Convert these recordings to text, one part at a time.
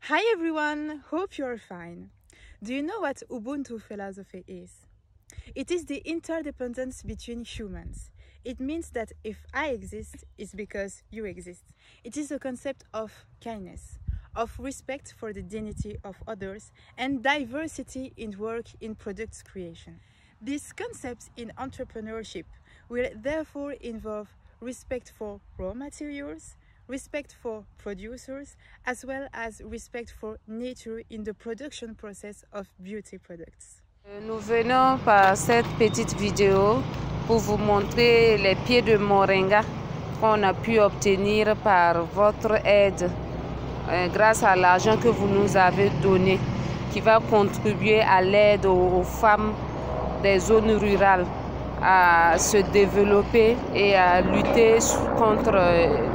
Hi everyone, hope you're fine. Do you know what Ubuntu philosophy is? It is the interdependence between humans. It means that if I exist, it's because you exist. It is a concept of kindness, of respect for the dignity of others, and diversity in work in product creation. These concepts in entrepreneurship will therefore involve respect for raw materials, respect for producers, as well as respect for nature in the production process of beauty products. Nous venons par cette petite vidéo pour vous montrer les pieds de moringa qu'on a pu obtenir par votre aide grâce à l'argent que vous nous avez donné qui va contribuer à l'aide aux femmes des zones rurales à se développer et à lutter contre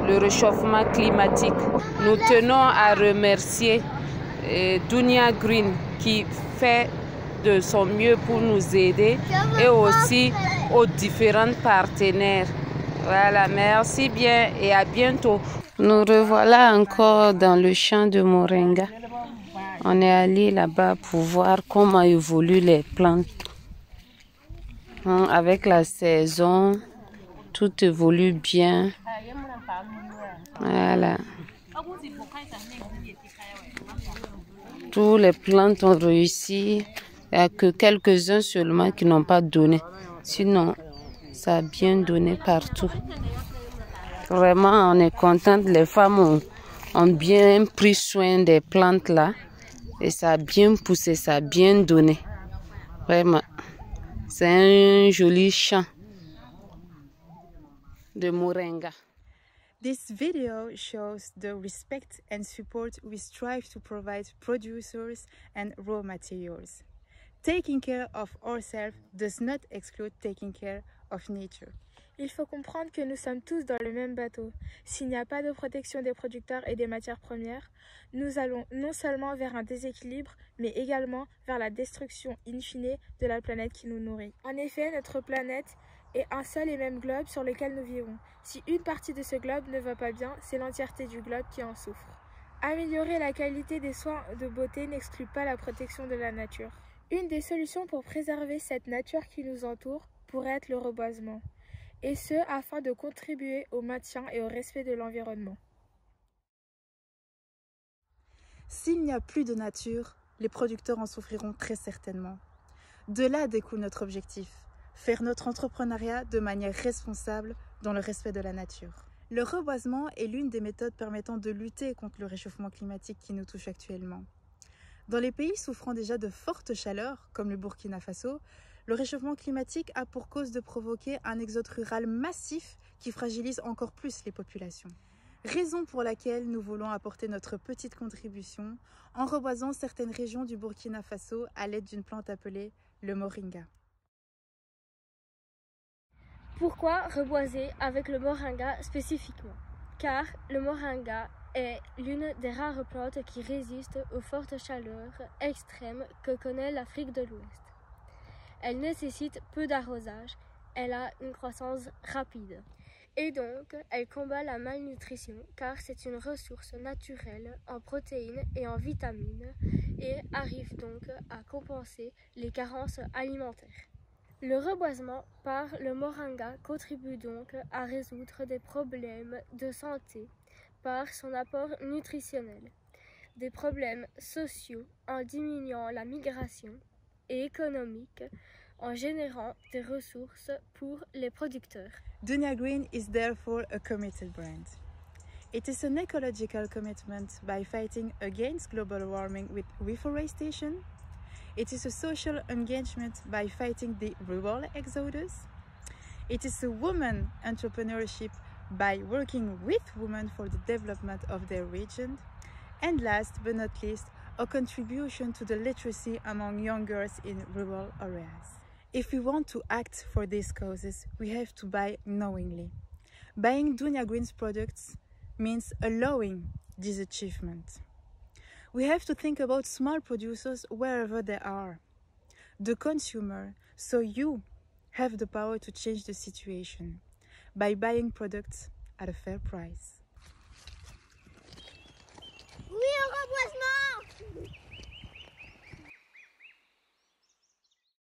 le réchauffement climatique. Nous tenons à remercier Dunia Green qui fait de son mieux pour nous aider et aussi aux différents partenaires. Voilà, merci bien et à bientôt. Nous revoilà encore dans le champ de moringa. On est allé là-bas pour voir comment évoluent les plantes. Avec la saison, tout évolue bien. Voilà. Toutes les plantes ont réussi. Il n'y a que quelques-uns seulement qui n'ont pas donné. Sinon, ça a bien donné partout. Vraiment, on est contente. Les femmes ont bien pris soin des plantes là. Et ça a bien poussé, ça a bien donné. Vraiment. C'est un joli champ de moringa. This video shows the respect and support we strive to provide producers and raw materials. Taking care of ourselves does not exclude taking care of nature. Il faut comprendre que nous sommes tous dans le même bateau. S'il n'y a pas de protection des producteurs et des matières premières, nous allons non seulement vers un déséquilibre, mais également vers la destruction in fine de la planète qui nous nourrit. En effet, notre planète est un seul et même globe sur lequel nous vivons. Si une partie de ce globe ne va pas bien, c'est l'entièreté du globe qui en souffre. Améliorer la qualité des soins de beauté n'exclut pas la protection de la nature. Une des solutions pour préserver cette nature qui nous entoure pourrait être le reboisement, et ce afin de contribuer au maintien et au respect de l'environnement. S'il n'y a plus de nature, les producteurs en souffriront très certainement. De là découle notre objectif, faire notre entrepreneuriat de manière responsable dans le respect de la nature. Le reboisement est l'une des méthodes permettant de lutter contre le réchauffement climatique qui nous touche actuellement. Dans les pays souffrant déjà de fortes chaleurs, comme le Burkina Faso, le réchauffement climatique a pour cause de provoquer un exode rural massif qui fragilise encore plus les populations. Raison pour laquelle nous voulons apporter notre petite contribution en reboisant certaines régions du Burkina Faso à l'aide d'une plante appelée le moringa. Pourquoi reboiser avec le moringa spécifiquement? Car le moringa est l'une des rares plantes qui résiste aux fortes chaleurs extrêmes que connaît l'Afrique de l'Ouest. Elle nécessite peu d'arrosage, elle a une croissance rapide. Et donc, elle combat la malnutrition car c'est une ressource naturelle en protéines et en vitamines et arrive donc à compenser les carences alimentaires. Le reboisement par le moringa contribue donc à résoudre des problèmes de santé par son apport nutritionnel, des problèmes sociaux en diminuant la migration et économique en générant des ressources pour les producteurs. Dunia Green is therefore a committed brand. It is an ecological commitment by fighting against global warming with reforestation. It is a social engagement by fighting the rural exodus. It is a woman entrepreneurship by working with women for the development of their region. And last but not least, a contribution to the literacy among young girls in rural areas. If we want to act for these causes, we have to buy knowingly. Buying Dunia Green's products means allowing this achievement. We have to think about small producers wherever they are. The consumer, so you have the power to change the situation by buying products at a fair price.